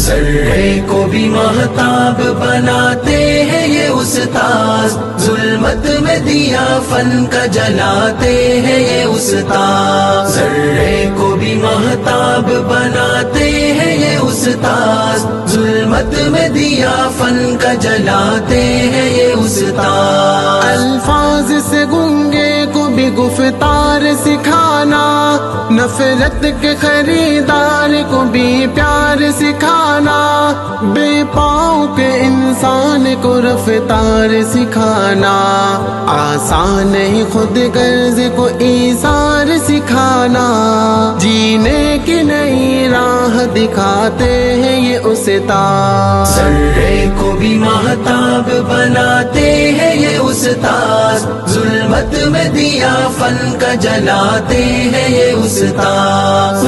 ذرے کو بھی مہتاب بناتے ہیں یہ استاد، ظلمت میں دیا فن کا جلاتے ہیں یہ استاد، ذرے کو بھی مہتاب بناتے ہیں یہ استاد، ظلمت میں دیا فن کا جلاتے ہیں یہ استاد۔ الفاظ سے گنگے کو بھی گفتار سکھانا، نفرت کے خریدار کو بھی پیار سکھانا، بے پاؤں کے انسان کو رفتار سکھانا، آسان نہیں خود غرض کو ایثار سکھانا، جینے کی نئی راہ دکھاتے ہیں یہ استاد، ذرے کو بھی مہتاب بناتے ہیں یہ استاد، ظلمت میں دیا فن کا جلاتے ہیں یہ استاد۔